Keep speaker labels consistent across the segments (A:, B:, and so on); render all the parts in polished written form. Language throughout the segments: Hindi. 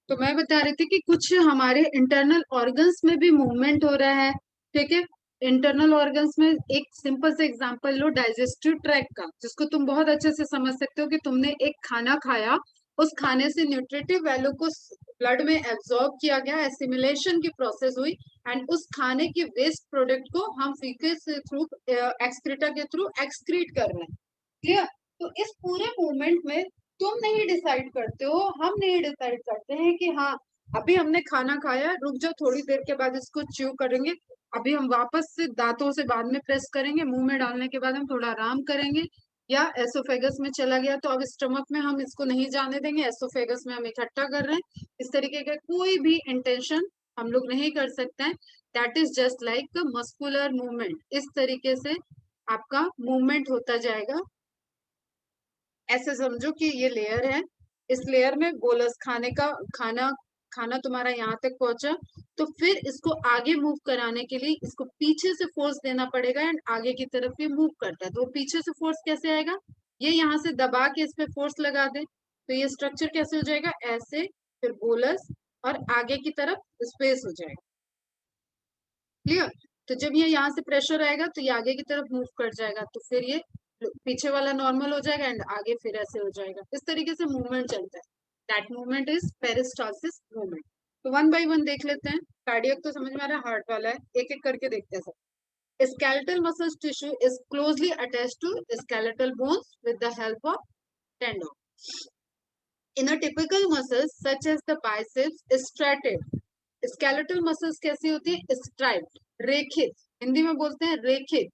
A: तो मैं बता रही थी कि कुछ हमारे इंटरनल ऑर्गन्स में भी मूवमेंट हो रहा है। ठीक है। इंटरनल ऑर्गन्स में एक सिंपल से एग्जांपल लो डाइजेस्टिव ट्रैक्ट का, जिसको तुम बहुत अच्छे से समझ सकते हो कि तुमने एक खाना खाया, उस खाने से न्यूट्रिटिव वैल्यू को ब्लड में एब्जॉर्ब किया गया, एसिमिलेशन की प्रोसेस हुई, एंड उस खाने की वेस्ट प्रोडक्ट को हम फीकस के थ्रू, एक्सक्रीटा के थ्रू एक्सक्रीट कर रहे हैं। क्लियर। तो इस पूरे मूवमेंट में तुम नहीं डिसाइड करते हो, हम नहीं डिसाइड करते हैं कि हाँ अभी हमने खाना खाया, रुक जाओ थोड़ी देर के बाद इसको च्यू करेंगे, अभी हम वापस से दांतों से बाद में प्रेस करेंगे, मुंह में डालने के बाद हम थोड़ा आराम करेंगे, या एसोफेगस में चला गया तो अब स्टमक में हम इसको नहीं जाने देंगे, एसोफेगस में हम इकट्ठा कर रहे हैं। इस तरीके का कोई भी इंटेंशन हम लोग नहीं कर सकते हैं। That is just like muscular movement. इस तरीके से आपका मूवमेंट होता जाएगा। ऐसे समझो कि ये लेयर है, इस लेयर में बोलस खाने का खाना खाना तुम्हारा यहाँ तक पहुंचा, तो फिर इसको आगे मूव कराने के लिए इसको पीछे से फोर्स देना पड़ेगा, एंड आगे की तरफ ये मूव करता है। तो वो पीछे से फोर्स कैसे आएगा, ये यहाँ से दबा के इस पे फोर्स लगा दे तो ये स्ट्रक्चर कैसे हो जाएगा, ऐसे, फिर बोलस, और आगे की तरफ स्पेस हो जाएगा। क्लियर। तो जब ये यहाँ से प्रेशर आएगा तो ये आगे की तरफ मूव कर जाएगा, तो फिर ये पीछे वाला नॉर्मल हो जाएगा एंड आगे फिर ऐसे हो जाएगा। इस तरीके से मूवमेंट चलता है। That movement is peristalsis movement. तो वन बाय वन देख लेते हैं। कार्डियक तो समझ में आ रहा है, हार्ट वाला है, एक एक करके देखते हैं सब। skeletal muscle tissue is closely attached to skeletal bones with the help of tendon. In a typical muscles such as the biceps is striated. skeletal muscles कैसी होती है, स्ट्राइप्ड, रेखित, हिंदी में बोलते हैं रेखित,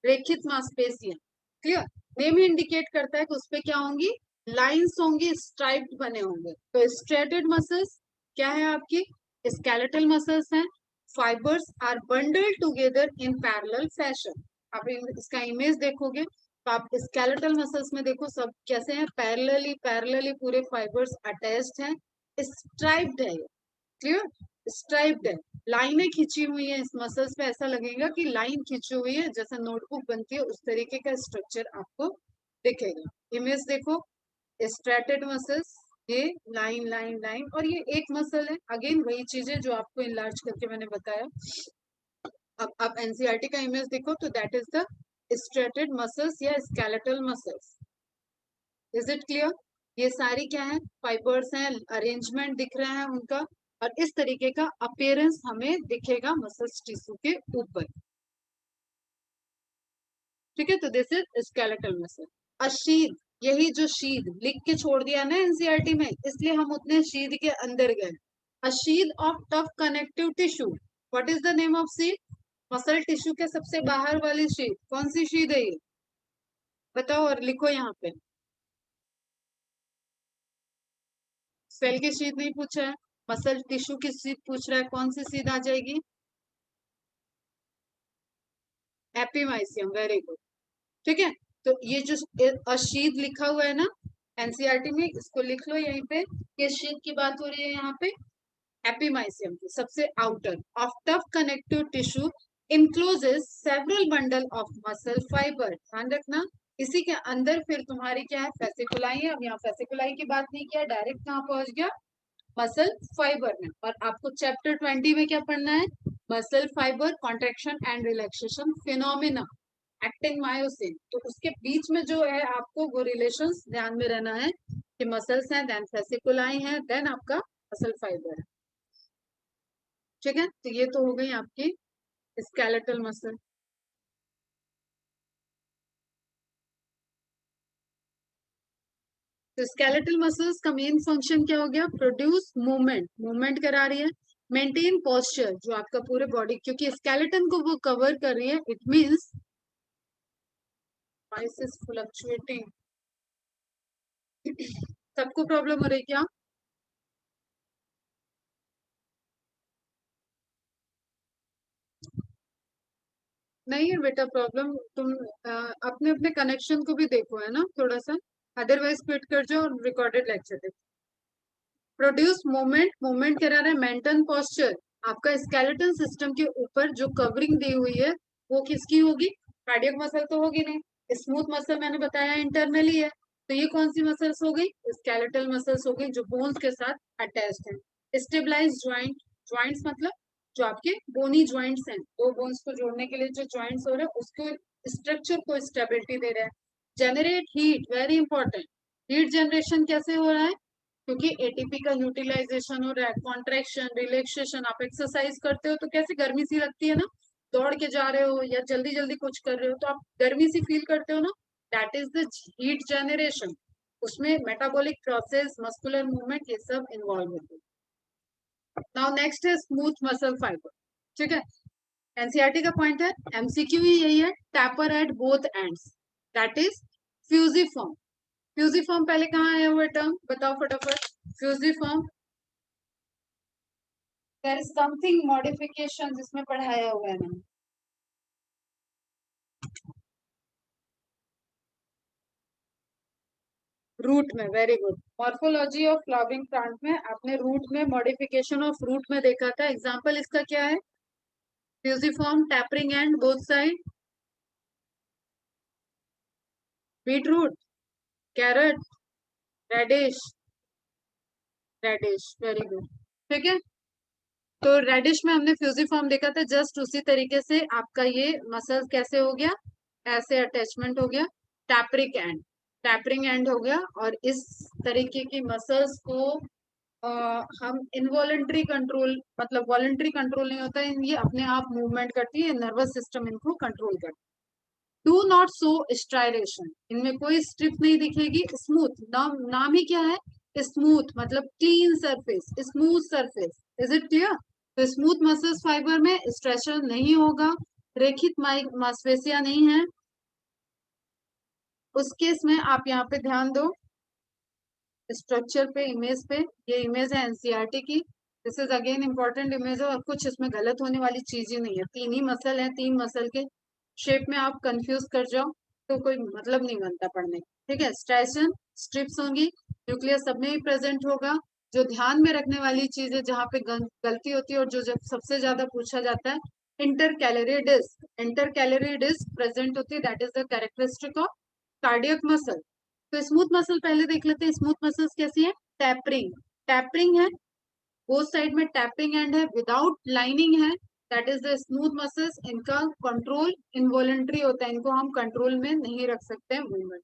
A: रेखित मांसपेशियां। क्लियर। नेम ही इंडिकेट करता है कि उसपे क्या होंगी, लाइंस होंगी, स्ट्राइप्ड बने होंगे। तो स्ट्रेटेड मसल्स क्या है आपकी, स्केलेटल मसल्स हैं। Fibres are bundled together in parallel fashion. आप इसका इमेज देखोगे तो आप स्केलेटल मसल्स में देखो सब कैसे हैं, पैरेलली पैरेलली पूरे फाइबर्स अटैच्ड हैं, स्ट्राइप्ड है। क्लियर। स्ट्राइप्ड है, लाइनें खींची हुई है इस मसल्स पे, ऐसा लगेगा कि लाइन खींची हुई है, जैसे नोटबुक बनती है उस तरीके का स्ट्रक्चर आपको दिखेगा। इमेज देखो, स्ट्रेटेड मसल्स, ये लाइन लाइन लाइन, और ये एक मसल है, अगेन वही चीजें जो आपको इनलार्ज करके मैंने बताया। अब आप एनसीईआरटी का इमेज देखो तो that is the striated muscles या skeletal muscles. Is it clear. ये सारी क्या है, फाइबर्स हैं, अरेंजमेंट दिख रहा है उनका, और इस तरीके का अपीयरेंस हमें दिखेगा मसल्स टिश्यू के ऊपर। ठीक है। तो दिस इज स्केलेटल मसल। अशीद, यही जो शीद लिख के छोड़ दिया ना एनसीईआरटी में, इसलिए हम उतने शीद के अंदर गए। A sheath of tough connective tissue. What is the name of sheath, muscle tissue के सबसे बाहर वाली शीद कौन सी शीद है ये, बताओ और लिखो यहाँ पे। सेल की शीद नहीं पूछा है, मसल टिश्यू की शीद पूछ रहा है, कौन सी शीद आ जाएगी, एपिमाइसियम। Very good. ठीक है। तो ये जो अशीद लिखा हुआ है ना एनसीईआरटी में, इसको लिख लो यहीं पे, किस शीद की बात हो रही है यहाँ पे, एपिमाइसियम की सबसे outer of tough connective tissue encloses several bundle of muscle fibre. ध्यान रखना, इसी के अंदर फिर तुम्हारी क्या है, फेसिकुलाई है। अब यहाँ फेसिकुलाई की बात नहीं किया, डायरेक्ट कहाँ पहुंच गया, मसल फाइबर में। और आपको चैप्टर 20 में क्या पढ़ना है, muscle fibre contraction and relaxation phenomena acting myosin. तो उसके बीच में जो है आपको वो रिलेशंस ध्यान में रहना है कि मसल्स हैं, देन फेसिकुलाई है, देन आपका मसल फाइबर है। ठीक है। तो ये तो हो गई आपकी स्केलेटल मसल। तो स्केलेटल मसल्स का मेन फंक्शन क्या हो गया, प्रोड्यूस मूवमेंट, मूवमेंट करा रही है, मेंटेन पोस्चर जो आपका पूरे बॉडी, क्योंकि स्केलेटन को वो कवर कर रही है, it means voice is fluctuating. सबको प्रॉब्लम हो रही क्या, नहीं है बेटा प्रॉब्लम, तुम अपने अपने कनेक्शन को भी देखो है ना थोड़ा सा, अदरवाइज क्विट कर जाओ और रिकॉर्डेड लेक्चर देखो। प्रोड्यूस मूवमेंट, मूवमेंट करा रहा है, मेंटेन पोस्चर, आपका स्केलेटन सिस्टम के ऊपर जो कवरिंग दी हुई है वो किसकी होगी, कार्डियक मसल तो होगी नहीं, स्मूथ मसल मैंने बताया इंटरनली है, तो ये कौन सी मसल्स हो गई, स्केलेटल मसल्स हो गई जो बोन्स के साथ अटैच्ड है। स्टेबलाइज ज्वाइंट, ज्वाइंट्स मतलब जो आपके बोनी ज्वाइंट्स हैं, दो बोन्स को जोड़ने के लिए जो ज्वाइंट्स हो रहे हैं उसको स्ट्रक्चर को स्टेबिलिटी दे रहा है। Generate heat, very important. Heat generation कैसे हो रहा है? क्योंकि एटीपी का यूटिलाइजेशन हो रहा है, कॉन्ट्रैक्शन, रिलैक्सेशन। आप एक्सरसाइज करते हो तो कैसे गर्मी सी लगती है ना, दौड़ के जा रहे हो या जल्दी जल्दी कुछ कर रहे हो तो आप गर्मी सी फील करते हो ना, that is the heat generation. उसमें मेटाबॉलिक प्रोसेस, मस्कुलर मूवमेंट, ये सब इन्वॉल्व होते हैं। नाउ नेक्स्ट है स्मूथ मसल फाइबर। ठीक है, एनसीईआरटी का पॉइंट है, एमसीक्यू ही यही है, taper at both ends, that is fusiform. Fusiform पहले कहाँ आया हुआ टर्म, बताओ फटाफट। Fusiform, there is something modification जिसमें पढ़ाया हुआ है मैंने। रूट में, very good. Morphology of flowering plant में आपने रूट में मॉडिफिकेशन ऑफ रूट में देखा था। एग्जांपल इसका क्या है? Fusiform, tapering end both side, beetroot, carrot, radish, radish, very good. ठीक है, तो रेडिश में हमने फ्यूजिफॉर्म देखा था, जस्ट उसी तरीके से आपका ये मसल कैसे हो गया, ऐसे अटैचमेंट हो गया, टैपरिक एंड, टैपरिंग एंड हो गया। और इस तरीके की मसल्स को हम इनवॉलेंट्री कंट्रोल, मतलब वॉलेंट्री कंट्रोल नहीं होता है, ये अपने आप मूवमेंट करती है, नर्वस सिस्टम इनको कंट्रोल करती है। डू नॉट शो स्ट्राइरेशन, इनमें कोई स्ट्रिप नहीं दिखेगी। स्मूथ, नाम ही क्या है, स्मूथ मतलब clean surface, smooth surface. Is it clear? तो स्मूथ मसल्स फाइबर में स्ट्रेचर नहीं होगा, रेखित मांसपेशियां नहीं है। उस केस में आप यहाँ पे ध्यान दो स्ट्रक्चर पे, इमेज पे। ये इमेज है एनसीईआरटी की, this is again important image है, और कुछ इसमें गलत होने वाली चीज ही नहीं है। तीन ही मसल है, तीन मसल के शेप में आप कंफ्यूज कर जाओ तो कोई मतलब नहीं बनता पढ़ने। ठीक है, स्ट्राइशन, स्ट्रिप्स होंगी, न्यूक्लियस सब में ही प्रेजेंट होगा। जो ध्यान में रखने वाली चीज है, जहाँ पे गलती होती है और जो जब सबसे ज्यादा पूछा जाता है, inter calorie disc, inter calorie disc present होती है, that is the characteristic of cardiac muscle. तो स्मूथ मसल पहले देख लेते हैं, स्मूथ मसल्स कैसी है? टैपरिंग, टैपरिंग है, बोथ साइड में टैपिंग एंड है, विदाउट लाइनिंग है, that is the smooth muscles. इनका कंट्रोल इनवॉलेंट्री होता है, इनको हम कंट्रोल में नहीं रख सकते हैं मूवमेंट।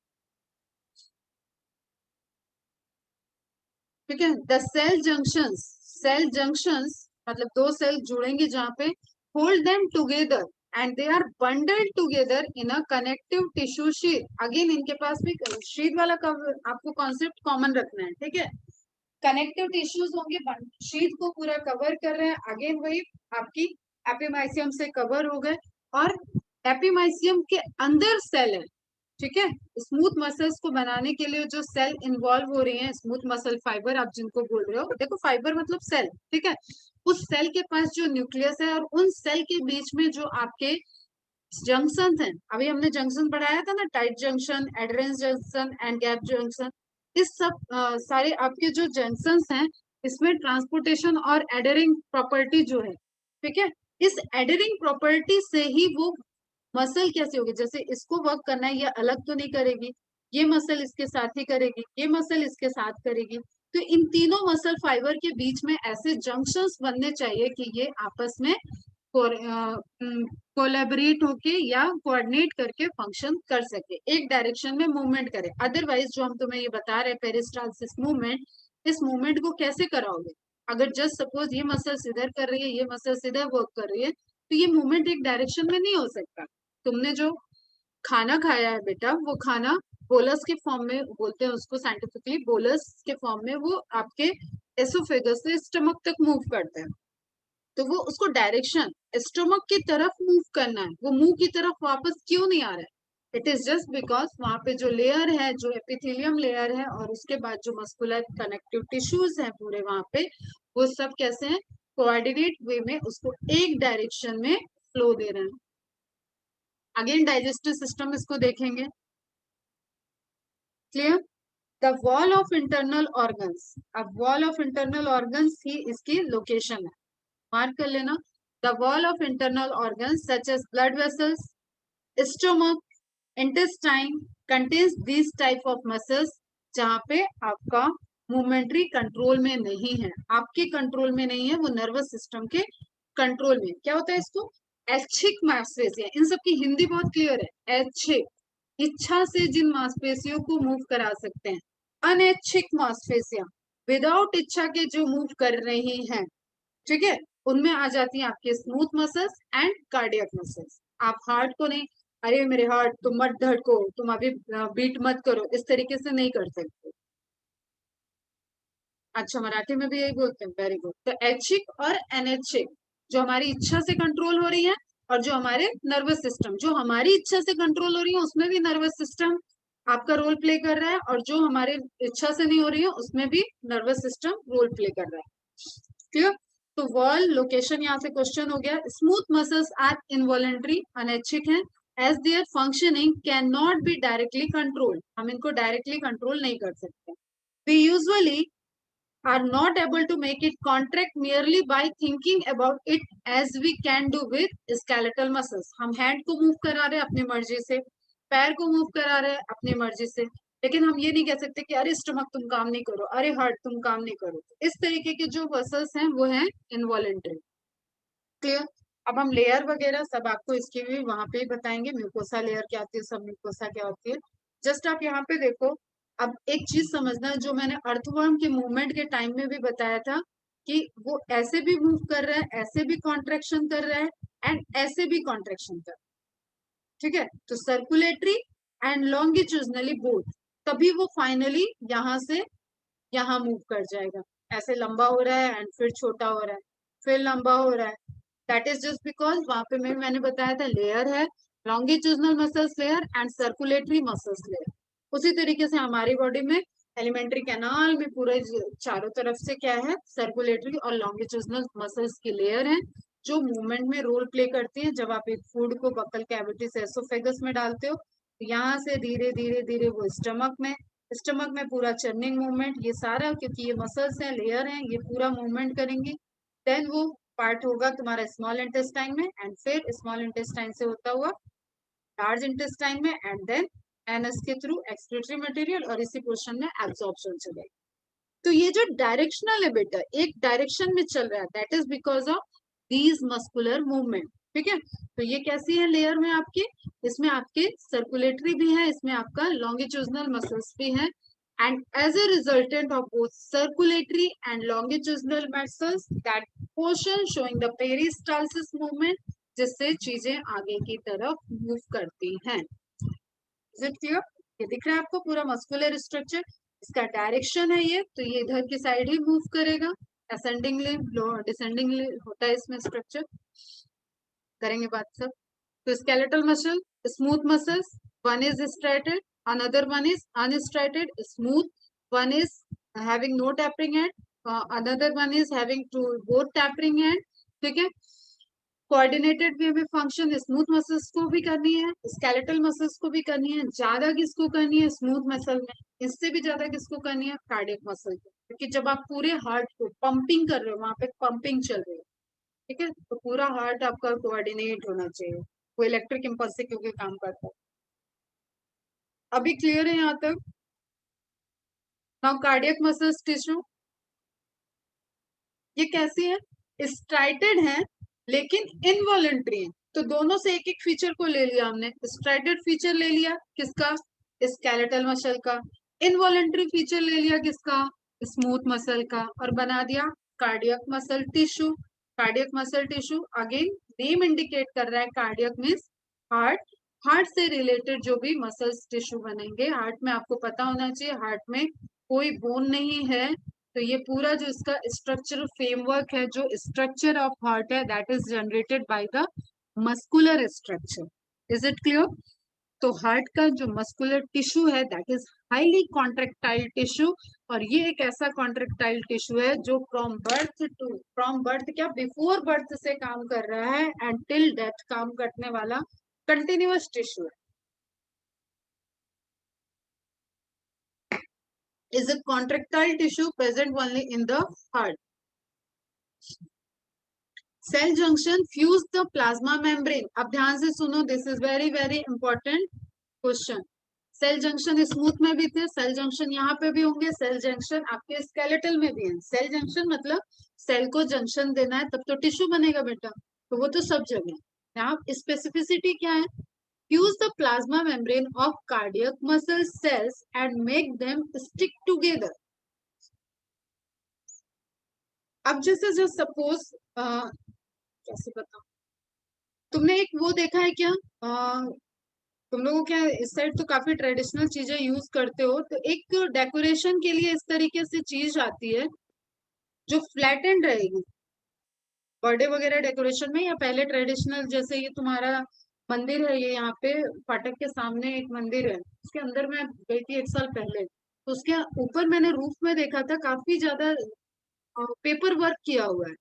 A: ठीक है, the cell junctions, cell junctions मतलब दो सेल जुड़ेंगे जहां पे, hold them together and they are bundled together in a connective tissue sheet. Again इनके पास भी शीट वाला आपको कॉन्सेप्ट कॉमन रखना है। ठीक है, कनेक्टिव टिश्यूज होंगे, शीट को पूरा कवर कर रहे हैं। अगेन वही आपकी एपिमाइसियम से कवर हो गए, और एपिमाइसियम के अंदर सेल है। ठीक है, स्मूथ मसल्स को बनाने के लिए जो सेल इन्वॉल्व हो रही हैं, स्मूथ मसल फाइबर आप जिनको बोल रहे हो, देखो फाइबर मतलब सेल। ठीक है, उस सेल के पास जो न्यूक्लियस है और उन सेल के बीच में जो आपके जंक्शन है, अभी हमने जंक्शन पढ़ाया था ना, tight junction, adherens junction and gap junction. इस सब सारे आपके जो जंक्शन हैं, इसमें ट्रांसपोर्टेशन और एडरिंग प्रॉपर्टी जो है, ठीक है, इस एडरिंग प्रॉपर्टी से ही वो मसल कैसे होगी, जैसे इसको वर्क करना है, ये अलग तो नहीं करेगी, ये मसल इसके साथ ही करेगी, ये मसल इसके साथ करेगी। तो इन तीनों मसल फाइबर के बीच में ऐसे जंक्शंस बनने चाहिए कि ये आपस में कोलेबरेट होके या कोऑर्डिनेट करके फंक्शन कर सके, एक डायरेक्शन में मूवमेंट करे। अदरवाइज जो हम तुम्हें ये बता रहे हैं पेरिस्टालसिस मूवमेंट, इस मूवमेंट को कैसे कराओगे? अगर जस्ट सपोज ये मसल इधर कर रही है, ये मसल इधर वर्क कर रही है, तो ये मूवमेंट एक डायरेक्शन में नहीं हो सकता। तुमने जो खाना खाया है बेटा, वो खाना बोलस के फॉर्म में बोलते हैं उसको साइंटिफिकली, बोलस के फॉर्म में वो आपके एसोफेगस से स्टमक तक मूव करता है। तो वो उसको डायरेक्शन स्टोमक की तरफ मूव करना है, वो मुंह की तरफ वापस क्यों नहीं आ रहा है? इट इज जस्ट बिकॉज वहां पे जो लेयर है, जो एपिथेलियम लेयर है, और उसके बाद जो मस्कुलर कनेक्टिव टिश्यूज हैं पूरे वहां पे, वो सब कैसे हैं, कोऑर्डिनेट वे में उसको एक डायरेक्शन में फ्लो दे रहे हैं। अगेन डाइजेस्टिव सिस्टम इसको देखेंगे, clear? The wall of internal organs, अब वॉल ऑफ इंटरनल ऑर्गन्स ही इसकी लोकेशन है, मार्क कर लेना। The wall of internal organs such as blood vessels, stomach, intestine contains this type of muscles, जहां पे आपका मूवमेंट्री कंट्रोल में नहीं है, आपके कंट्रोल में नहीं है, वो नर्वस सिस्टम के कंट्रोल में। क्या होता है इसको? ऐच्छिक मांसपेशियां, इन सब की हिंदी बहुत क्लियर है, ऐच्छिक, इच्छा से जिन मांसपेशियों को मूव करा सकते हैं। अनैच्छिक मांसपेशियां, विदाउट इच्छा के जो मूव कर रही हैं, ठीक है, उनमें आ जाती है आपके smooth muscles and cardiac muscles. आप हार्ट को नहीं, अरे मेरे हार्ट तुम मत धड़को, तुम अभी बीट मत करो, इस तरीके से नहीं कर सकते। अच्छा, मराठी में भी यही बोलते हैं, वेरी गुड। तो ऐच्छिक और अनैच्छिक, जो हमारी इच्छा से कंट्रोल हो रही है, और जो हमारे नर्वस सिस्टम, जो हमारी इच्छा से कंट्रोल हो रही है उसमें भी नर्वस सिस्टम आपका रोल प्ले कर रहा है, और जो हमारे इच्छा से नहीं हो रही है उसमें भी नर्वस सिस्टम रोल प्ले कर रहा है। क्लियर? तो वर्ल्ड लोकेशन यहाँ से क्वेश्चन हो गया। स्मूथ मसल्स आर इनवॉलेंट्री, अनैच्छिक है, as their functioning can not be directly control, हम इनको डायरेक्टली कंट्रोल नहीं कर सकते। We usually are not able to make it contract merely by thinking about it as we can do with skeletal muscles. हम हैंड को मूव करा रहे हैं अपनी मर्जी से, पैर को मूव करा रहे हैं अपनी मर्जी से, लेकिन हम ये नहीं कह सकते कि अरे स्टमक तुम काम नहीं करो, अरे हार्ट तुम काम नहीं करो। इस तरीके के जो मसल्स हैं वो हैं इनवॉलेंट्री। क्लियर? अब हम लेयर वगैरह सब आपको इसके भी वहां पे ही बताएंगे, म्यूकोसा लेयर क्या होती है, सब म्यूकोसा क्या होती है। जस्ट आप यहाँ पे देखो, अब एक चीज समझना, जो मैंने अर्थवर्म के मूवमेंट के टाइम में भी बताया था कि वो ऐसे भी मूव कर रहा है, ऐसे भी कॉन्ट्रेक्शन कर रहा है, एंड ऐसे भी कॉन्ट्रेक्शन कर रहा है, ठीक है। तो सर्कुलेटरी एंड लॉन्गिट्यूजनली बोथ, तभी वो फाइनली यहाँ से यहाँ मूव कर जाएगा। ऐसे लंबा हो रहा है एंड फिर छोटा हो रहा है, फिर लंबा हो रहा है, दैट इज जस्ट बिकॉज वहां पे मैंने बताया था लेयर है, लॉन्गिट्यूजनल muscles layer and circulatory muscles layer. उसी तरीके से हमारी बॉडी में एलिमेंट्री कैनाल में पूरे चारों तरफ से क्या है, सर्कुलेटरी और लॉन्गिट्यूजनल मसल्स की लेयर है, जो मूवमेंट में रोल प्ले करती है। जब आप एक फूड को बक्कल कैविटी से एसोफेगस में डालते हो, तो यहाँ से धीरे धीरे धीरे वो स्टमक में पूरा चर्निंग मूवमेंट, ये सारा क्योंकि ये मसल्स हैं, लेयर हैं, ये पूरा मूवमेंट करेंगी। देन वो पार्ट होगा तुम्हारा स्मॉल इंटेस्टाइन में, एंड फिर स्मॉल इंटेस्टाइन से होता हुआ लार्ज इंटेस्टाइन में, एंड देन एनएस के थ्रू एक्सक्रीटरी मटेरियल, और इसी पोर्शन में एब्जॉर्प्शन चलेगा। तो ये जो डायरेक्शनल है बेटा, एक डायरेक्शन में चल रहा है, that is because of these muscular movement, ठीक है। तो ये कैसी है लेयर में आपके, इसमें आपके सर्कुलेटरी भी है, इसमें आपका लॉन्गिट्यूजनल मसल्स भी है, and as a resultant of both circulatory and longitudinal muscles, that portion showing the peristalsis movement, जिससे चीजें आगे की तरफ मूव करती हैं। Is it clear? ये दिख रहा है आपको पूरा मस्कुलर स्ट्रक्चर, इसका डायरेक्शन है ये, तो ये इधर की साइड ही मूव करेगा, असेंडिंगली डिसेंडिंगली होता है इसमें स्ट्रक्चर। करेंगे बात सब। तो skeletal muscle, smooth muscles, one is striated, another one is unstriated. Smooth one is having no tapering end, another one is having two both tapering end, ठीक है। कोऑर्डिनेटेड वे में फंक्शन स्मूथ मसल्स को भी करनी है, स्केलेटल मसल्स को भी करनी है। ज्यादा किसको करनी है स्मूथ मसल में, इससे भी ज्यादा किसको करनी है कार्डियक मसल को, क्योंकि जब आप पूरे हार्ट को पंपिंग कर रहे हो, वहां पे पंपिंग चल रही है, ठीक है, तो पूरा हार्ट आपका कोऑर्डिनेट होना चाहिए, वो इलेक्ट्रिक इम्पल्स से क्योंकि काम करता है। अभी क्लियर है यहाँ तक? नाउ कार्डियक मसल्स टिश्यू, ये कैसी है, स्ट्राइटेड है लेकिन इनवॉलेंट्री है। तो दोनों से एक एक फीचर को ले लिया हमने, स्ट्राइटेड फीचर ले लिया किसका, स्केलेटल मसल का, इनवॉलेंट्री फीचर ले लिया किसका, स्मूथ मसल का, और बना दिया cardiac muscle tissue. Cardiac muscle tissue again name indicate कर रहा है, कार्डियक मीन्स हार्ट, हार्ट से रिलेटेड जो भी मसल्स टिश्यू बनेंगे, हार्ट में आपको पता होना चाहिए हार्ट में कोई बोन नहीं है, तो ये पूरा जो इसका स्ट्रक्चरल फ्रेमवर्क है, जो स्ट्रक्चर ऑफ हार्ट है, that is generated by the muscular structure. Is it clear? तो हार्ट का जो मस्कुलर टिश्यू है that is highly contractile tissue, और ये एक ऐसा कॉन्ट्रेक्टाइल टिश्यू है जो फ्रॉम बर्थ क्या बिफोर बर्थ से काम कर रहा है एंड टिल डेथ काम करने वाला कंटिन्यूअस टिश्यू है। Is a contractile tissue present only in the heart. Cell junction fuse the plasma membrane. अब ध्यान से सुनो, this is very very important question. Cell junction smooth में भी थे, सेल जंक्शन यहाँ पे भी होंगे, सेल जंक्शन आपके स्केलेटल में भी है। सेल जंक्शन मतलब सेल को जंक्शन देना है तब तो टिश्यू बनेगा बेटा, तो वो तो सब जगह है। यहाँ स्पेसिफिसिटी क्या है? Fuse the plasma membrane of cardiac muscle cells and make them stick together. अब जैसे जो सपोज कैसे बताऊं, तुमने एक वो देखा है क्या? तुम लोगों क्या इस साइड तो काफी ट्रेडिशनल चीजें यूज करते हो, तो एक डेकोरेशन के लिए इस तरीके से चीज आती है जो फ्लैटेंड रहेगी बर्थडे वगैरह डेकोरेशन में, या पहले ट्रेडिशनल जैसे ये तुम्हारा मंदिर है, ये यहाँ पे फाटक के सामने एक मंदिर है, उसके अंदर मैं गई थी 1 साल पहले, तो उसके ऊपर मैंने रूफ में देखा था काफी ज्यादा पेपर वर्क किया हुआ है।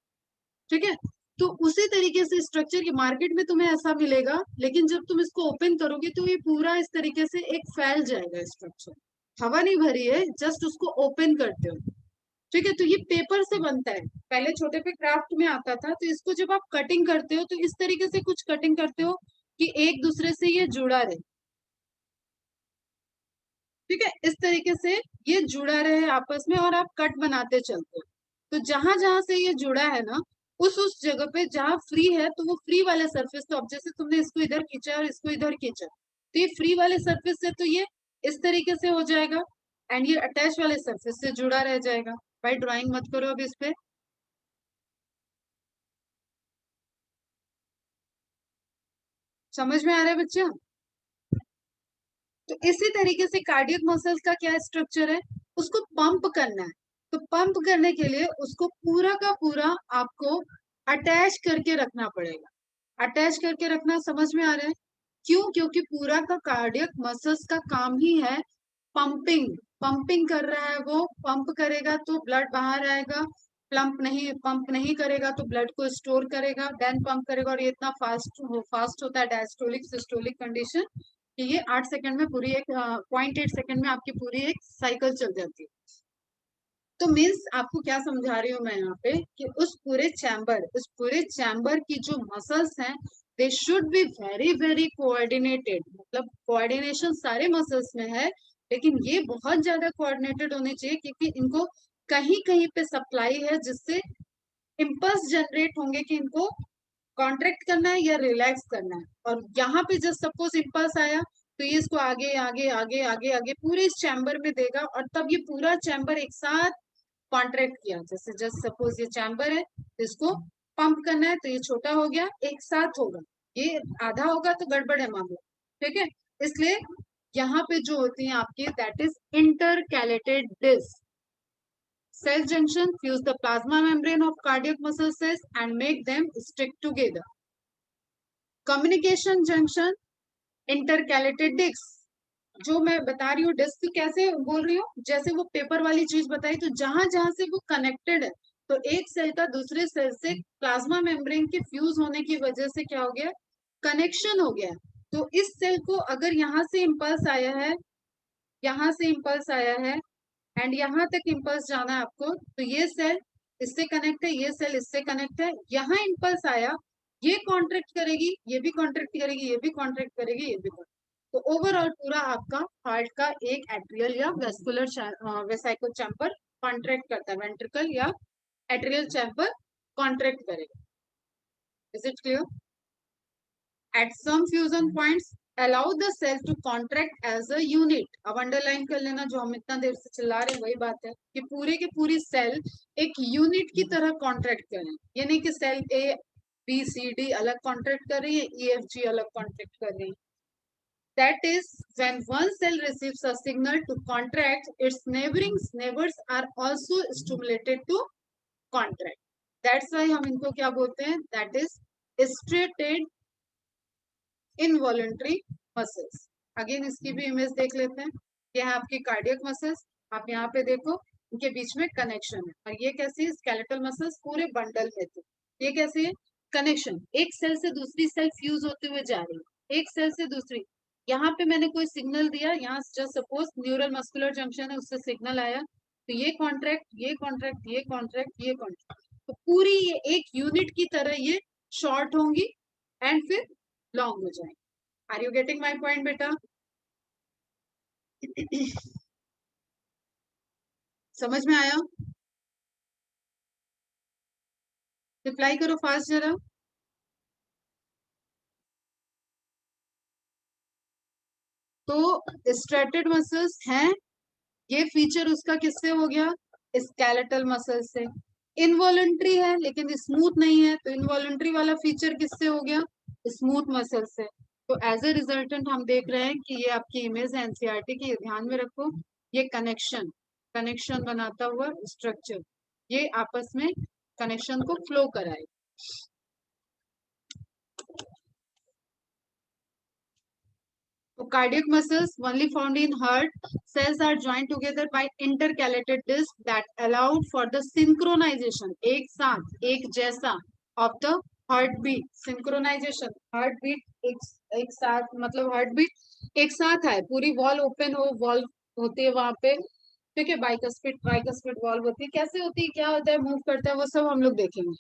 A: ठीक है, तो उसी तरीके से स्ट्रक्चर की मार्केट में तुम्हें ऐसा मिलेगा, लेकिन जब तुम इसको ओपन करोगे तो ये पूरा इस तरीके से एक फैल जाएगा स्ट्रक्चर, हवा नहीं भरी है, जस्ट उसको ओपन करते हो। ठीक है, तो ये पेपर से बनता है, पहले छोटे पे क्राफ्ट में आता था, तो इसको जब आप कटिंग करते हो तो इस तरीके से कुछ कटिंग करते हो कि एक दूसरे से ये जुड़ा रहे। ठीक है, इस तरीके से ये जुड़ा रहे आपस में और आप कट बनाते चलते हो। तो जहां जहां से ये जुड़ा है ना, उस जगह पे जहां फ्री है तो वो फ्री वाले सरफेस, तो अब जैसे तुमने इसको इधर खींचा और इसको इधर खींचा, तो ये फ्री वाले सरफेस से तो ये इस तरीके से हो जाएगा, एंड ये अटैच वाले सरफेस से जुड़ा रह जाएगा। भाई ड्राइंग मत करो अब इस पे, समझ में आ रहा है बच्चा? तो इसी तरीके से कार्डियक मसल्स का क्या स्ट्रक्चर है, उसको पंप करना है, तो पंप करने के लिए उसको पूरा का पूरा आपको अटैच करके रखना पड़ेगा। अटैच करके रखना समझ में आ रहा है? क्यों? क्योंकि पूरा का कार्डियक मसल्स का काम ही है पंपिंग। पंपिंग कर रहा है, वो पंप करेगा तो ब्लड बाहर आएगा, पंप नहीं करेगा तो ब्लड को स्टोर करेगा, देन पंप करेगा, और ये इतना फास्ट होता है डायस्टोलिक सिस्टोलिक कंडीशन कि ये 8 सेकंड में पूरी एक 0.8 सेकंड में आपकी पूरी एक साइकिल चल जाती है। तो मीन्स आपको क्या समझा रही हूँ मैं यहाँ पे कि उस पूरे चैम्बर की जो मसल्स हैं, they should be very very coordinated, मतलब कोऑर्डिनेशन सारे मसल्स में है, लेकिन ये बहुत ज्यादा कोऑर्डिनेटेड होने चाहिए, क्योंकि इनको कहीं कहीं पे सप्लाई है जिससे इम्पल्स जनरेट होंगे कि इनको कॉन्ट्रैक्ट करना है या रिलैक्स करना है। और यहाँ पे जब सपोज इम्पल्स आया तो ये इसको आगे आगे आगे आगे आगे पूरे इस चैम्बर में देगा, और तब ये पूरा चैम्बर एक साथ कॉन्ट्रैक्ट किया। जैसे जस्ट सपोज ये चैम्बर है, इसको पंप करना है तो ये छोटा हो गया, एक साथ होगा, ये आधा होगा तो गड़बड़ है मामला। ठीक है, इसलिए यहाँ पे जो होती है आपकी, that is intercalated disc. Cell junction fuse the plasma membrane of cardiac muscle cells and make them stick together. Communication junction, intercalated discs. जो मैं बता रही हूँ डिस्क कैसे बोल रही हूँ, जैसे वो पेपर वाली चीज बताई, तो जहां जहां से वो कनेक्टेड है, तो एक सेल का दूसरे सेल से प्लाज्मा मेम्ब्रेन के फ्यूज होने की वजह से क्या हो गया, कनेक्शन हो गया। तो इस सेल को अगर यहाँ से इम्पल्स आया है, यहाँ से इम्पल्स आया है, एंड यहाँ तक इम्पल्स जाना है आपको, तो ये सेल इससे कनेक्ट है, ये सेल इससे कनेक्ट है, यहाँ इम्पल्स आया, ये कॉन्ट्रैक्ट करेगी, ये भी कॉन्ट्रैक्ट करेगी, ये भी कॉन्ट्रैक्ट करेगी, ये भी तो ओवरऑल पूरा आपका हार्ट का एक एट्रियल या वेस्कुलर वेसाइकल चैम्बर कॉन्ट्रैक्ट करता है, वेंट्रिकल या एट्रियल चैम्बर कॉन्ट्रैक्ट करेगा। Is it clear? At some fusion points, allow the cell to contract as a unit. अब अंडरलाइन कर लेना, जो हम इतना देर से चिल्ला रहे हैं वही बात है कि पूरे के पूरी सेल एक यूनिट की तरह कॉन्ट्रैक्ट करें। ये नहीं कि cell A B C D अलग कॉन्ट्रैक्ट कर रही है, ई एफ जी अलग कॉन्ट्रैक्ट कर रही है। That is, when one cell receives a signal to contract, its neighbors are also stimulated to contract. That's why हम इनको क्या बोलते हैं? That is striated involuntary muscles. Again इसकी भी इमेज देख लेते हैं। ये है आपकी कार्डियक मसल्स, आप यहाँ पे देखो, इनके बीच में कनेक्शन है, और ये कैसी है? स्केलेटल मसल्स पूरे बंडल में थे। ये कैसी है? कनेक्शन, एक सेल से दूसरी सेल फ्यूज होते हुए जा रही है, एक सेल से दूसरी। यहाँ पे मैंने कोई सिग्नल दिया, यहाँ just suppose neural muscular junction है, उससे सिग्नल आया, तो ये कॉन्ट्रैक्ट, ये कॉन्ट्रैक्ट, ये कॉन्ट्रैक्ट, ये कॉन्ट्रैक्ट, तो पूरी ये एक यूनिट की तरह ये शॉर्ट होंगी एंड फिर लॉन्ग हो जाएंगे। Are you getting my point बेटा? समझ में आया? रिप्लाई करो फास्ट जरा। तो स्ट्रेटेड मसल्स हैं, ये फीचर उसका किससे हो गया? स्केलेटल मसल से। इनवॉलेंट्री है लेकिन स्मूथ नहीं है, तो इनवॉलेंट्री वाला फीचर किससे हो गया? स्मूथ मसल से। तो एज ए रिजल्टेंट हम देख रहे हैं कि ये आपकी इमेज है एनसीईआरटी की, ये ध्यान में रखो। ये कनेक्शन कनेक्शन बनाता हुआ स्ट्रक्चर, ये आपस में कनेक्शन को फ्लो कराए। So cardiac muscles only found in heart cells are joined together by intercalated disc that allowed for the synchronization, एक साथ एक जैसा, of the heartbeat. Synchronization, heartbeat एक साथ, मतलब heartbeat एक साथ है, पूरी वॉल ओपन हो, वॉल होती है वहां पे, ठीक है, बाइकस्पिड ट्राइकस्पिड वॉल्व होती है, कैसे होती है, क्या होता है, मूव करता है, वो सब हम लोग देखेंगे।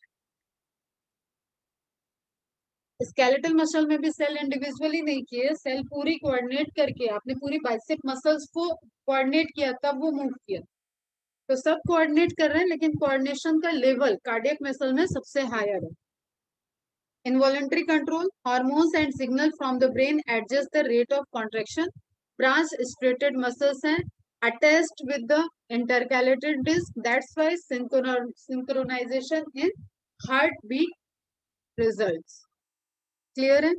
A: स्केलेटल मसल में भी सेल इंडिविजुअली नहीं किए, सेल पूरी कोऑर्डिनेट करके, आपने पूरी बाइसेप मसल्स को कोऑर्डिनेट किया तब वो मूव किया। तो सब कोऑर्डिनेट कर रहे हैं लेकिन कोऑर्डिनेशन का लेवल कार्डियक मसल में सबसे हायर है। Involuntary control, hormones and signal from the brain adjust the rate of contraction. Branch striated muscles हैं attached with the intercalated disc, that's why synchronization in heart beat results. Clear है?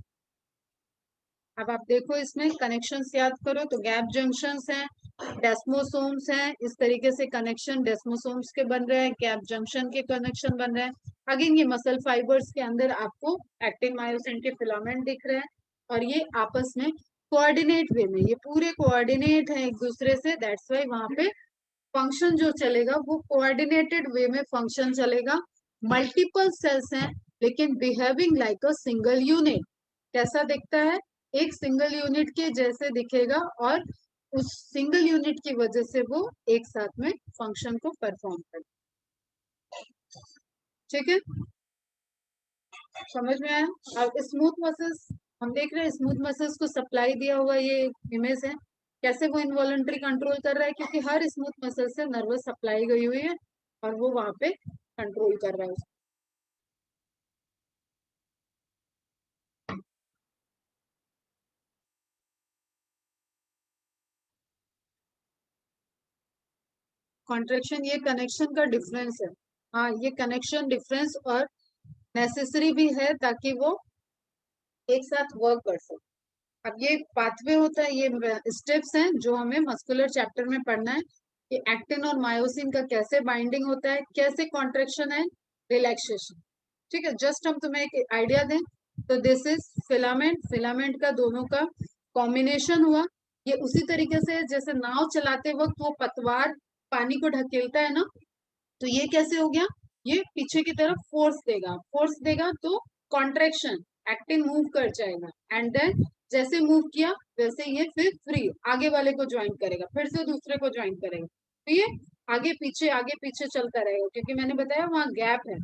A: अब आप देखो इसमें कनेक्शंस याद करो, तो गैप जंक्शंस हैं, डेस्मोसोम्स हैं, इस तरीके से कनेक्शन डेस्मोसोम्स के बन रहे हैं, गैप जंक्शन के कनेक्शन बन रहे हैं। अगेन ये मसल फाइबर्स के अंदर आपको एक्टिन मायोसिन के फिलामेंट दिख रहे हैं, और ये आपस में कोऑर्डिनेट वे में, ये पूरे कोऑर्डिनेट है एक दूसरे से, दैट्स वाई वहां पे फंक्शन जो चलेगा वो कोऑर्डिनेटेड वे में फंक्शन चलेगा। मल्टीपल सेल्स हैं लेकिन behaving like a single unit. कैसा दिखता है? एक सिंगल यूनिट के जैसे दिखेगा, और उस सिंगल यूनिट की वजह से वो एक साथ में फंक्शन को परफॉर्म कर। ठीक है, समझ में आया? अब स्मूथ मसल्स हम देख रहे हैं, स्मूथ मसल्स को सप्लाई दिया हुआ ये इमेज है, कैसे वो इनवॉलंटरी कंट्रोल कर रहा है, क्योंकि हर स्मूथ मसल से नर्वस सप्लाई गई हुई है और वो वहां पे कंट्रोल कर रहा है। कॉन्ट्रेक्शन, ये कनेक्शन का डिफरेंस है। हाँ, ये कनेक्शन डिफरेंस और नेसेसरी भी है ताकि वो एक साथ वर्क कर सके। अब ये पाथवे होता है, ये स्टेप्स हैं जो हमें मस्कुलर चैप्टर में पढ़ना है कि एक्टिन और मायोसिन का कैसे बाइंडिंग होता है, कैसे कॉन्ट्रेक्शन है, रिलैक्सेशन। ठीक है, जस्ट हम तुम्हें एक आइडिया दें, तो दिस इज फिलामेंट, फिलामेंट का दोनों का कॉम्बिनेशन हुआ। ये उसी तरीके से जैसे नाव चलाते वक्त वो पतवार पानी को ढकेलता है ना, तो ये कैसे हो गया, ये पीछे की तरफ फोर्स देगा, फोर्स देगा तो कॉन्ट्रेक्शन, एक्टिन मूव कर जाएगा, एंड देन जैसे मूव किया वैसे ये फिर फ्री आगे वाले को ज्वाइन करेगा, फिर से दूसरे को ज्वाइन करेगा, तो ये आगे पीछे चलता रहेगा, क्योंकि मैंने बताया वहां गैप है,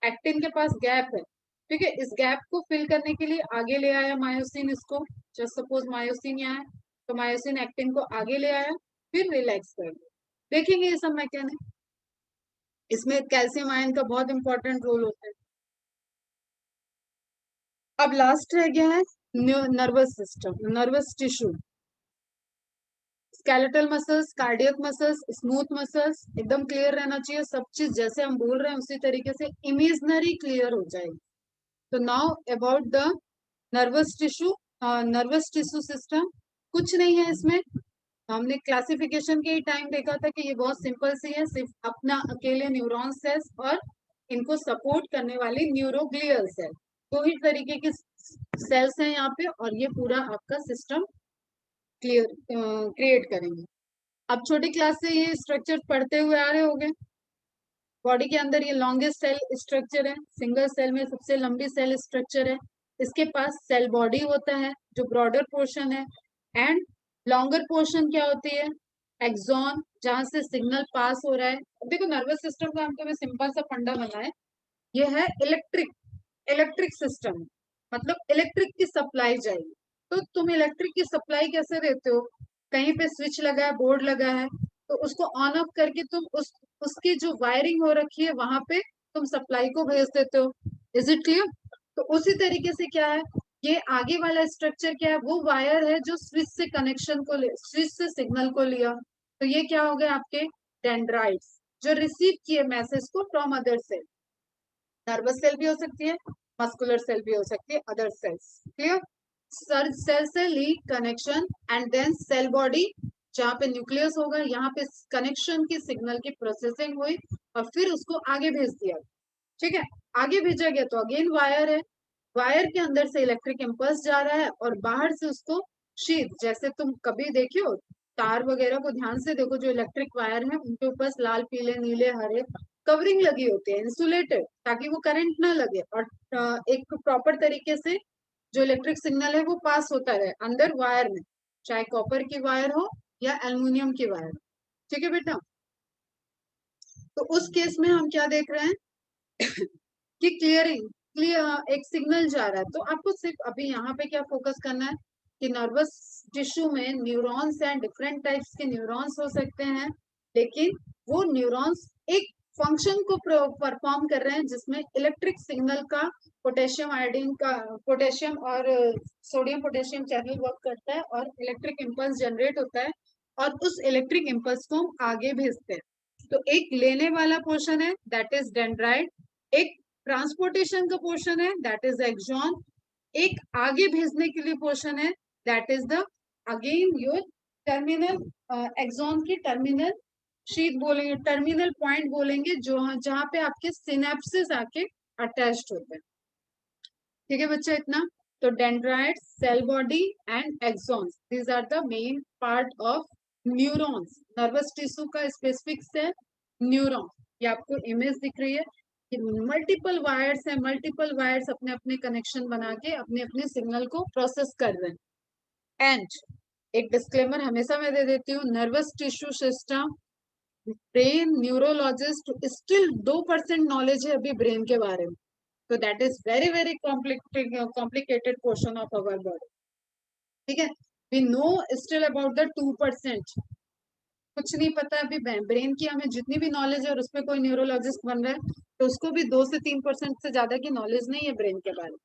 A: एक्टिन के पास गैप है। ठीक है, इस गैप को फिल करने के लिए आगे ले आया मायोसिन इसको, जस्ट सपोज मायोसिन यहाँ है, तो मायोसिन एक्टिन को आगे ले आया, फिर रिलैक्स कर दिया। देखेंगे ये सब मैकेनिक। इसमें कैल्शियम आयन का बहुत इंपॉर्टेंट रोल होता है। अब लास्ट रह गया है nervous system, nervous tissue. Skeletal muscles, cardiac muscles, smooth muscles, एकदम क्लियर रहना चाहिए सब चीज, जैसे हम बोल रहे हैं उसी तरीके से इमेजनरी क्लियर हो जाएगी। तो now about the nervous tissue, nervous tissue system कुछ नहीं है इसमें, हमने क्लासिफिकेशन के ही टाइम देखा था कि ये बहुत सिंपल सी है, सिर्फ अपना अकेले न्यूरॉन सेल्स और इनको सपोर्ट करने वाली न्यूरोग्लियल सेल, दो ही तरीके की सेल्स हैं यहाँ पे, और ये पूरा आपका सिस्टम क्लियर क्रिएट करेंगे। अब छोटी क्लास से ये स्ट्रक्चर पढ़ते हुए आ रहे होंगे। बॉडी के अंदर ये लॉन्गेस्ट सेल स्ट्रक्चर है, सिंगल सेल में सबसे लंबी सेल स्ट्रक्चर है, इसके पास सेल बॉडी होता है जो ब्रॉडर पोर्शन है, एंड लॉन्गर पोर्शन क्या होती है, एक्सॉन, जहां से सिग्नल पास हो रहा है। देखो नर्वस सिस्टम का हम तुम्हें सिंपल सा फंडा बनाए, ये है इलेक्ट्रिक, इलेक्ट्रिक सिस्टम, मतलब इलेक्ट्रिक की सप्लाई जाएगी, तो तुम इलेक्ट्रिक की सप्लाई कैसे देते हो, कहीं पे स्विच लगा है, बोर्ड लगा है, तो उसको ऑन ऑफ करके तुम उसकी जो वायरिंग हो रखी है वहां पे तुम सप्लाई को भेज देते हो। Is it clear? तो उसी तरीके से क्या है, ये आगे वाला स्ट्रक्चर क्या है, वो वायर है जो स्विच से कनेक्शन को स्विच से सिग्नल को लिया। तो ये क्या हो गया आपके डेंड्राइट्स, जो रिसीव किए मैसेज को from other cell. Nervous cell भी हो सकती है, मस्कुलर सेल भी हो सकती है, अदर सेल्स। क्लियर? सेल से lead connection and then cell body, जहाँ पे न्यूक्लियस होगा, यहाँ पे कनेक्शन की सिग्नल की प्रोसेसिंग हुई और फिर उसको आगे भेज दिया। ठीक है, आगे भेजा गया तो अगेन वायर है, वायर के अंदर से इलेक्ट्रिक इम्पल्स जा रहा है और बाहर से उसको शीट, जैसे तुम कभी देखियो तार वगैरह को ध्यान से देखो, जो इलेक्ट्रिक वायर है उनके ऊपर लाल पीले नीले हरे कवरिंग लगी होती है, इंसुलेटेड, ताकि वो करंट ना लगे और एक प्रॉपर तरीके से जो इलेक्ट्रिक सिग्नल है वो पास होता रहे अंदर वायर में, चाहे कॉपर की वायर हो या एल्युमिनियम की वायर। ठीक है बेटा? तो उस केस में हम क्या देख रहे हैं कि क्लियरिंग क्लियर एक सिग्नल जा रहा है। तो आपको सिर्फ अभी यहाँ पे क्या फोकस करना है कि नर्वस टिश्यू में न्यूरॉन्स एंड डिफरेंट टाइप्स के न्यूरॉन्स हो सकते हैं, लेकिन वो न्यूरॉन्स एक फंक्शन को परफॉर्म कर रहे हैं जिसमें इलेक्ट्रिक सिग्नल का पोटेशियम आयोडीन का पोटेशियम और सोडियम पोटेशियम चैनल वर्क करता है और इलेक्ट्रिक इम्पल्स जनरेट होता है और उस इलेक्ट्रिक इम्पल्स को हम आगे भेजते हैं। तो एक लेने वाला पोर्शन है दैट इज डेंड्राइट, एक ट्रांसपोर्टेशन का पोर्शन है दैट इज एक्सॉन, एक आगे भेजने के लिए पोर्शन है that is the again your terminal, axon की टर्मिनल शीट बोलेंगे, टर्मिनल पॉइंट बोलेंगे, जो जहां पे आपके सिनेप्सिस आके अटैच्ड होते हैं। ठीक है बच्चा इतना? तो dendrite, cell body and axons, these are the main part of neurons. Nervous tissue का स्पेसिफिक सेल न्यूरॉन। ये आपको इमेज दिख रही है कि मल्टीपल वायर्स है, मल्टीपल वायर्स अपने अपने कनेक्शन बना के अपने अपने सिग्नल को प्रोसेस कर रहे हैं। एंड एक डिस्क्लेमर हमेशा मैं दे देती हूँ, nervous tissue system, brain neurologist still 2% knowledge है अभी ब्रेन के बारे में। तो that is very very complicated portion of our body. ठीक है, we know still about the 2%, कुछ नहीं पता अभी ब्रेन की हमें जितनी भी नॉलेज है और उसमें कोई न्यूरोलॉजिस्ट बन रहा है तो उसको भी 2 से 3% से ज्यादा की नॉलेज नहीं है ब्रेन के बारे में,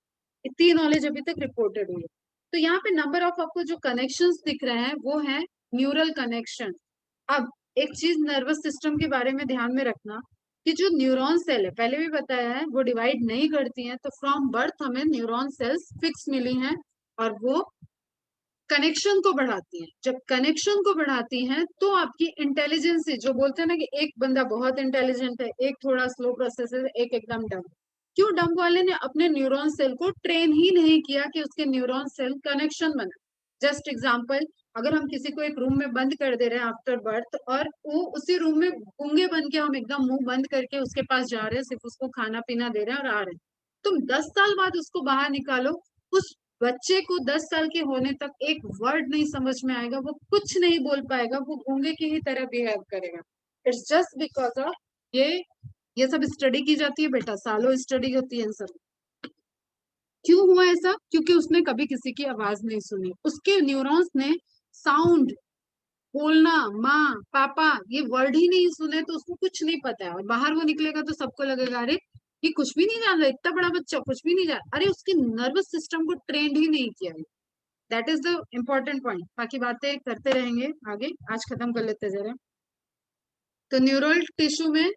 A: इतनी नॉलेज अभी तक रिपोर्टेड हुई है। तो यहाँ पे नंबर ऑफ आपको जो कनेक्शंस दिख रहे हैं वो है न्यूरल कनेक्शन। अब एक चीज नर्वस सिस्टम के बारे में ध्यान में रखना कि जो न्यूरॉन सेल है, पहले भी बताया है, वो डिवाइड नहीं करती हैं। तो फ्रॉम बर्थ हमें न्यूरॉन सेल्स फिक्स मिली हैं और वो कनेक्शन को बढ़ाती हैं। जब कनेक्शन को बढ़ाती हैं तो आपकी इंटेलिजेंस, जो बोलते हैं ना कि एक बंदा बहुत इंटेलिजेंट है, एक थोड़ा स्लो प्रोसेस है, एक एकदम डम। क्यों? डम वाले ने अपने न्यूरॉन सेल को ट्रेन ही नहीं किया कि उसके न्यूरॉन सेल कनेक्शन बना। जस्ट एग्जांपल, अगर हम किसी को एक रूम में बंद कर दे रहे हैं आफ्टर बर्थ और वो उसी रूम में गूंगे बन के हम एकदम मुंह बंद करके उसके पास जा रहे हैं, सिर्फ उसको खाना पीना दे रहे हैं और आ रहे हैं, तुम 10 साल बाद उसको बाहर निकालो, उस बच्चे को 10 साल के होने तक एक वर्ड नहीं समझ में आएगा, वो कुछ नहीं बोल पाएगा, वो गूंगे की ही तरह बिहेव करेगा। इट्स जस्ट बिकॉज ऑफ ये सब स्टडी की जाती है बेटा, सालों स्टडी होती है इन सब। क्यों हुआ ऐसा? क्योंकि उसने कभी किसी की आवाज नहीं सुनी, उसके न्यूरॉन्स ने साउंड, बोलना, माँ पापा, ये वर्ड ही नहीं सुने, तो उसको कुछ नहीं पता है और बाहर वो निकलेगा तो सबको लगेगा अरे ये कुछ भी नहीं जान रहा, इतना बड़ा बच्चा कुछ भी नहीं जान, अरे उसके नर्वस सिस्टम को ट्रेंड ही नहीं किया है। That is the important point. बाकी बातें करते रहेंगे आगे, आज खत्म कर लेते जरा। तो न्यूरल टिश्यू में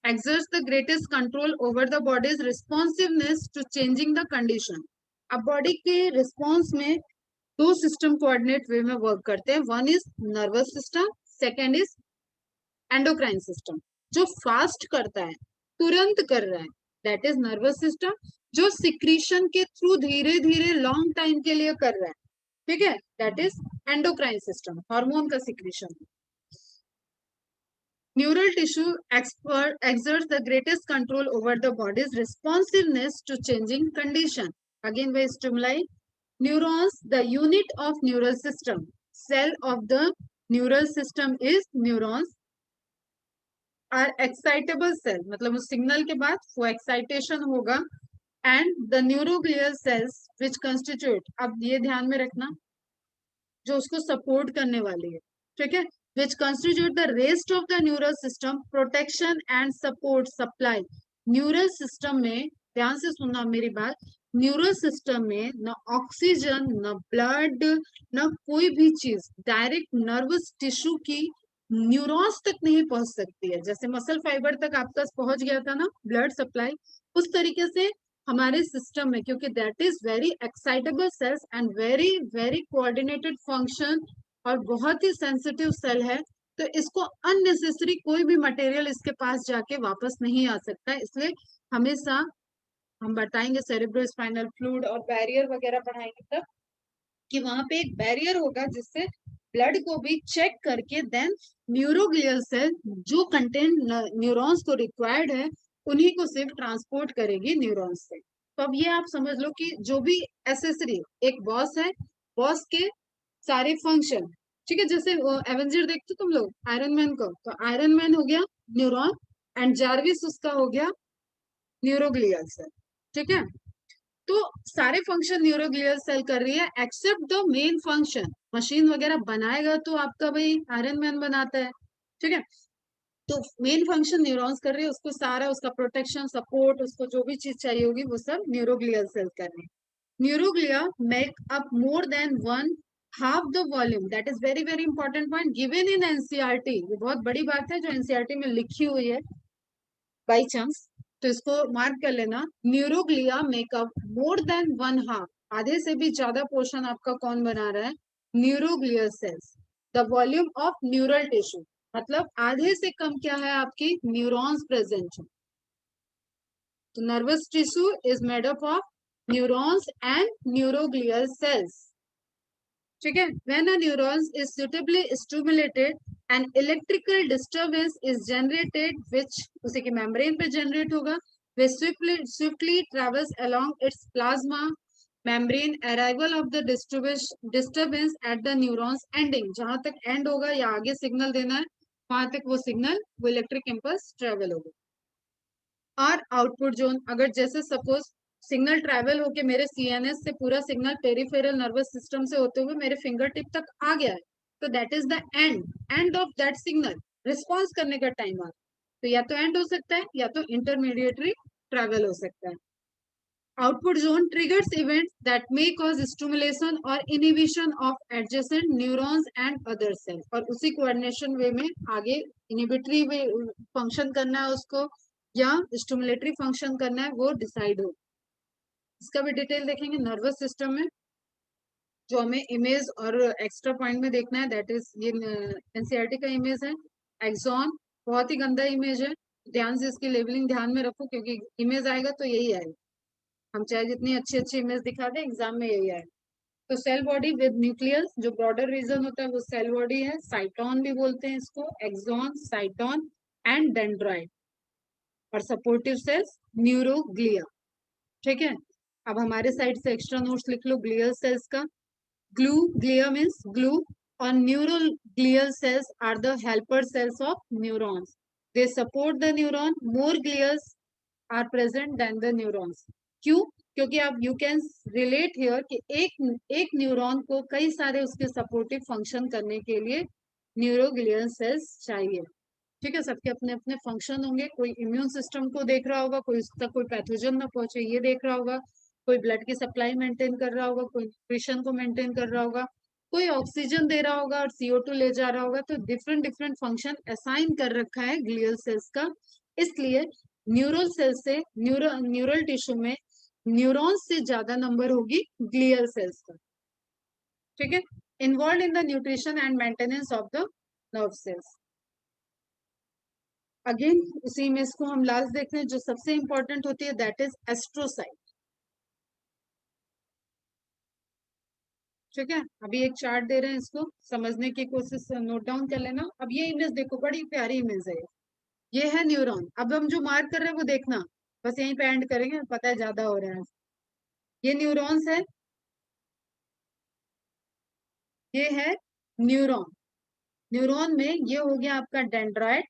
A: exerts the greatest control over the body's responsiveness to changing the condition। अब बॉडी के रिस्पॉन्स में दो सिस्टम कोऑर्डिनेट वे में वर्क करते हैं, one is nervous system, second is endocrine system. जो फास्ट करता है, तुरंत कर रहा है, दैट इज नर्वस सिस्टम। जो सिक्रीशन के थ्रू धीरे धीरे लॉन्ग टाइम के लिए कर रहा है, ठीक है, that is endocrine system, hormone का secretion. Neural tissue exerts the greatest control over the body's responsiveness to changing condition. Again, by stimuli, neurons, the unit of neural system. Cell of the neural system is neurons. Are excitable cell, मतलब उस सिग्नल के बाद वो एक्साइटेशन होगा। And the neuroglial cells which constitute, अब ये ध्यान में रखना, जो उसको सपोर्ट करने वाली है, ठीक है, which constitute the rest of the neural system protection and support supply. Neural system में, ध्यान से सुनना मेरी बात, न्यूरल सिस्टम में न ऑक्सीजन, न ब्लड, न कोई भी चीज डायरेक्ट नर्वस टिश्यू की न्यूरॉन्स तक नहीं पहुंच सकती है। जैसे मसल फाइबर तक आपका पहुंच गया था ना ब्लड सप्लाई, उस तरीके से हमारे सिस्टम में, क्योंकि that is very excitable cells and very very coordinated function और बहुत ही सेंसिटिव सेल है, तो इसको अननेसेसरी कोई भी मटेरियल इसके पास जाके वापस नहीं आ सकता है। इसलिए हमेशा हम बताएंगे सेरेब्रो स्पाइनल फ्लूइड और बैरियर वगैरह पढ़ाएंगे तब, कि वहां पे एक बैरियर होगा जिससे ब्लड को भी चेक करके देन न्यूरोग्लियल सेल जो कंटेंट न्यूरॉन्स को रिक्वायर्ड है उन्हीं को सिर्फ ट्रांसपोर्ट करेगी न्यूरॉन्स से। तो अब ये आप समझ लो कि जो भी एसेसरी, एक बॉस है, बॉस के सारे फंक्शन, ठीक है, जैसे एवेंजर देखते तुम लोग आयरन मैन को, तो आयरन मैन हो गया न्यूरॉन एंड जार्विस उसका हो गया न्यूरोग्लियल सेल, ठीक है। तो सारे फंक्शन न्यूरोग्लियल सेल कर रही है except the main function. Machine वगैरह बनाएगा तो आपका भाई आयरन मैन बनाता है, ठीक है, तो मेन फंक्शन न्यूरॉन्स कर रही है, उसको सारा उसका प्रोटेक्शन सपोर्ट, उसको जो भी चीज चाहिए होगी वो सब न्यूरोग्लियल सेल कर रही है। Neuroglia make up more than one half the volume, that is very very important point given in NCERT. ये बहुत बड़ी बात है जो एनसीईआरटी में लिखी हुई है बाई चांस, तो इसको मार्क कर लेना। Neuroglia makeup more than one half, आधे से भी ज्यादा पोर्शन आपका कौन बना रहा है, neuroglial sales. The volume of neural tissue, मतलब आधे से कम क्या है आपकी न्यूरॉन्स प्रेजेंट है। तो nervous tissue is made up of neurons and neuroglial sales, ठीक है। When a neurons is suitably stimulated, an electrical disturbance is generated which उसी की मेम्ब्रेन पे जनरेट होगा, which swiftly travels along its plasma membrane, arrival of the disturbance at the neurons ending, जहां तक एंड होगा या आगे सिग्नल देना है वहां तक वो सिग्नल, वो इलेक्ट्रिक इम्पल्स ट्रेवल होगा। और आउटपुट जोन, अगर जैसे सपोज सिग्नल ट्रैवल होके मेरे सीएनएस से पूरा सिग्नल पेरिफेरल नर्वस सिस्टम से होते हुए मेरे फिंगर टिप तक आ गया है, तो that is the end of that signal, response करने का टाइम आ, तो या तो एंड हो सकता है या तो इंटरमीडिएटरी ट्रैवल हो सकता है। Output zone triggers events that may cause stimulation or inhibition of adjacent neurons and other cells, और उसी कोऑर्डिनेशन वे में आगे इनिबिटरी वे फंक्शन करना है उसको या स्टिमुलेटरी फंक्शन करना है वो डिसाइड हो। इसका भी डिटेल देखेंगे नर्वस सिस्टम में, जो हमें इमेज और एक्स्ट्रा पॉइंट में देखना है, दैट इज ये एनसीईआरटी का इमेज है। एक्सॉन बहुत ही गंदा इमेज है, ध्यान से इसकी लेबलिंग ध्यान में रखो क्योंकि इमेज आएगा तो यही आएगा, हम चाहे जितनी अच्छी अच्छी इमेज दिखा दें एग्जाम में यही आए। तो सेल बॉडी विद न्यूक्लियस, जो ब्रॉडर रीजन होता है वो सेल बॉडी है, साइटोन भी बोलते हैं इसको, एक्सॉन, साइटोन एंड डेंड्राइट, और सपोर्टिव सेल्स न्यूरोग्लिया, ठीक है। अब हमारे साइड से एक्स्ट्रा नोट्स लिख लो ग्लियल सेल्स का। ग्लू, ग्लिया मीन्स ग्लू, और neuroglial cells are the helper cells of neurons, they support the neuron, more glials are present than the neurons. क्यों? क्योंकि आप यू कैन रिलेट हियर कि एक न्यूरॉन को कई सारे उसके सपोर्टिव फंक्शन करने के लिए न्यूरोग्लियल सेल्स चाहिए, ठीक है। सबके अपने अपने फंक्शन होंगे, कोई इम्यून सिस्टम को देख रहा होगा, कोई उसका कोई पैथोजन ना पहुंचे ये देख रहा होगा, कोई ब्लड की सप्लाई मेंटेन कर रहा होगा, कोई न्यूट्रिशन को मेंटेन कर रहा होगा, कोई ऑक्सीजन दे रहा होगा और CO2 ले जा रहा होगा, तो डिफरेंट डिफरेंट फंक्शन असाइन कर रखा है ग्लियल सेल्स का। इसलिए न्यूरल सेल से न्यूरल टिश्यू में न्यूरॉन्स से ज्यादा नंबर होगी ग्लियल सेल्स का, ठीक है, involve in the nutrition and maintenance of the nerve cells. Again उसी में इसको हम लास्ट देखते हैं, जो सबसे इंपॉर्टेंट होती है दैट इज एस्ट्रोसाइट, ठीक है। अभी एक चार्ट दे रहे हैं, इसको समझने की कोशिश नोट डाउन कर लेना। अब ये इमेज देखो, बड़ी प्यारी इमेज है, ये है न्यूरॉन। अब हम जो मार्क कर रहे हैं वो देखना, बस यहीं पे एंड करेंगे, पता है ज्यादा हो रहा है। ये न्यूरॉन्स है, ये है न्यूरॉन, न्यूरॉन में ये हो गया आपका डेंड्राइट,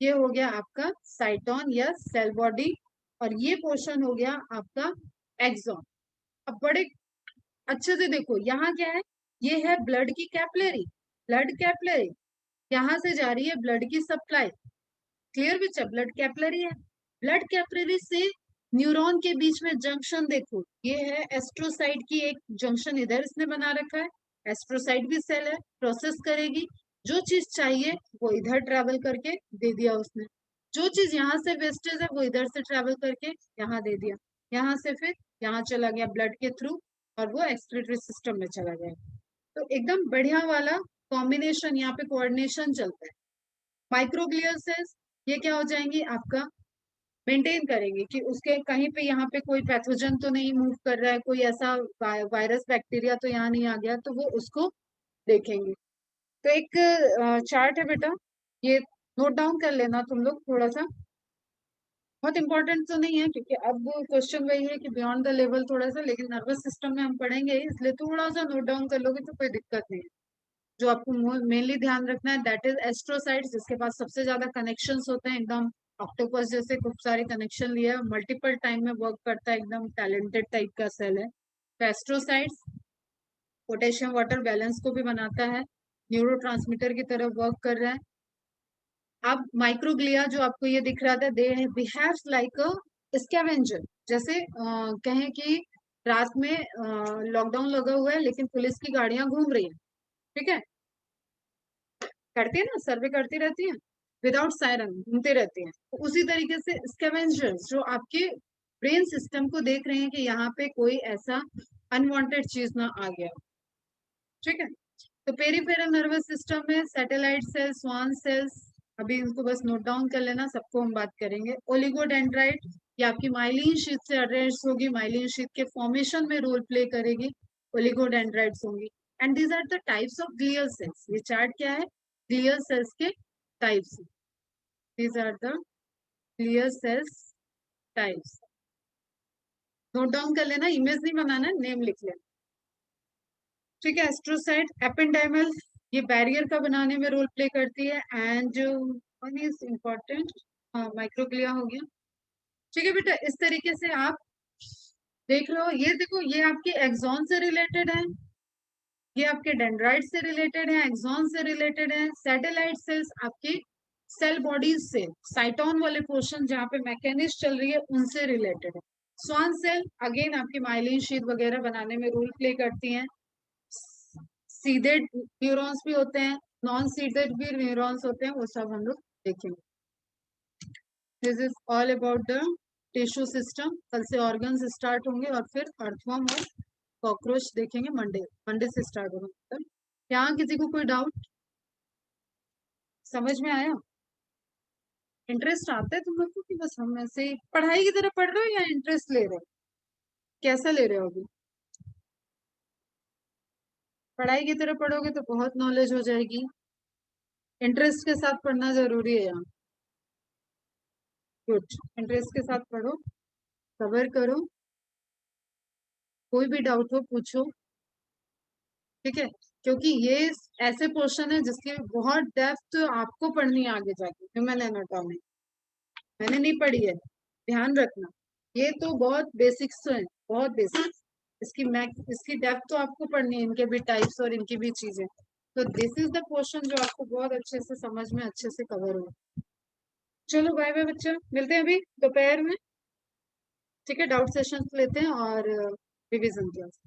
A: ये हो गया आपका साइटोन या सेल बॉडी, और ये पोर्शन हो गया आपका एक्सॉन। अब बड़े अच्छे से देखो, यहाँ क्या है, ये है ब्लड की कैपिलरी, ब्लड कैपिलरी, यहाँ से जा रही है ब्लड की सप्लाई। क्लियर बच्चा, ब्लड कैपिलरी है, ब्लड कैपिलरी से न्यूरॉन के बीच में जंक्शन देखो, ये है एस्ट्रोसाइट की एक जंक्शन, इधर इसने बना रखा है। एस्ट्रोसाइट भी सेल है, प्रोसेस करेगी, जो चीज चाहिए वो इधर ट्रेवल करके दे दिया उसने, जो चीज यहाँ से वेस्टेज है वो इधर से ट्रेवल करके यहाँ दे दिया, यहाँ से फिर यहाँ चला गया ब्लड के थ्रू, और वो एक्सक्रीटरी सिस्टम में चला गया। तो एकदम बढ़िया वाला कॉम्बिनेशन, यहाँ पे कोऑर्डिनेशन चलता है। माइक्रोग्लियल सेल्स ये क्या हो जाएंगी आपका, मेंटेन करेंगे कि उसके कहीं पे यहाँ पे कोई पैथोजन तो नहीं मूव कर रहा है, कोई ऐसा वायरस बैक्टीरिया तो यहाँ नहीं आ गया, तो वो उसको देखेंगे। तो एक चार्ट है बेटा, ये नोट डाउन कर लेना तुम लोग थोड़ा सा, बहुत इंपॉर्टेंट तो नहीं है क्योंकि अब क्वेश्चन वही है कि बियॉन्ड द लेवल थोड़ा सा, लेकिन नर्वस सिस्टम में हम पढ़ेंगे इसलिए थोड़ा सा नोट डाउन कर लोगे तो कोई दिक्कत नहीं है। जो आपको मेनली ध्यान रखना है दैट इज एस्ट्रोसाइट्स, जिसके पास सबसे ज्यादा कनेक्शंस होते हैं, एकदम ऑक्टोपस जैसे खूब सारे कनेक्शन लिए मल्टीपल टाइम में वर्क करता है, एकदम टैलेंटेड टाइप का सेल है। तो एस्ट्रोसाइट्स पोटेशियम वाटर बैलेंस को भी बनाता है, न्यूरोट्रांसमीटर की तरह वर्क कर रहा है। अब माइक्रोग्लिया जो आपको ये दिख रहा था, दे बिहेव्स लाइक अ स्कैवेंजर, जैसे कहें कि रात में लॉकडाउन लगा हुआ है लेकिन पुलिस की गाड़ियां घूम रही है, ठीक है, करती है ना, सर्वे करती रहती है, विदाउट सायरन घूमते रहते हैं, तो उसी तरीके से स्कैवेंजर्स जो आपके ब्रेन सिस्टम को देख रहे हैं कि यहाँ पे कोई ऐसा अनवांटेड चीज ना आ गया, ठीक है। तो पेरिफेरल नर्वस सिस्टम में सैटेलाइट सेल्स, स्वान सेल्स, अभी इनको बस नोट डाउन कर लेना, सबको हम बात करेंगे। ओलिगोडेंड्राइट ये आपकी माइलिन शीट से अटैच होगी, माइलिन शीट के फॉर्मेशन में रोल प्ले करेगी, ओलिगोडेंड्राइट्स होंगी। And these are the types of glial cells, ये चार्ट क्या है, ग्लियल सेल्स के types, these are the glial cells types. Note down कर लेना, इमेज नहीं बनाना, नेम लिख लेना, ठीक है। एस्ट्रोसाइट एपेंडाइमल ये बैरियर का बनाने में रोल प्ले करती है, and one is important, microglia हो गया, ठीक है बेटा। इस तरीके से आप देख रहे हो, ये देखो ये आपके एक्सॉन से रिलेटेड है, ये आपके डेंड्राइट से रिलेटेड है, एक्सॉन से रिलेटेड है। सैटेलाइट सेल्स आपकी सेल बॉडीज से, साइटोन वाले पोर्शन जहाँ पे मैकेनिस्ट चल रही है उनसे रिलेटेड है। स्वान सेल अगेन आपकी माइलिन शीट वगैरह बनाने में रोल प्ले करती हैं। सीडेड न्यूरॉन्स भी होते हैं, नॉन सीडेड भी न्यूरॉन्स होते हैं, वो सब हम लोग देखेंगे। This is all about the tissue system. कल से ऑर्गन्स स्टार्ट होंगे और फिर अर्थवर्म और कॉकरोच देखेंगे, मंडे मंडे से स्टार्ट होगा। यहाँ किसी को कोई डाउट, समझ में आया? इंटरेस्ट आता है तुम लोग को कि बस हम ऐसे ही पढ़ाई की तरह पढ़ रहे हो या इंटरेस्ट ले रहे हो, कैसा ले रहे हो? अभी पढ़ाई की तरह पढ़ोगे तो बहुत नॉलेज हो जाएगी, इंटरेस्ट के साथ पढ़ना जरूरी है यहाँ। गुड, इंटरेस्ट के साथ पढ़ो, कवर करो, कोई भी डाउट हो पूछो, ठीक है। क्योंकि ये ऐसे क्वेश्चन है जिसकी बहुत डेप्थ आपको पढ़नी है आगे जाके, ह्यूमन एनाटॉमी मैंने नहीं पढ़ी है, ध्यान रखना। ये तो बहुत बेसिक्स तो है, बहुत बेसिक्स, इसकी डेप्थ तो आपको पढ़नी है, इनके भी टाइप्स और इनकी भी चीजें। तो दिस इज द क्वेश्चन जो आपको बहुत अच्छे से समझ में अच्छे से कवर हो। चलो बाय बाय बच्चा, मिलते हैं अभी दोपहर में, ठीक है। डाउट सेशन लेते हैं और रिविजन क्लास।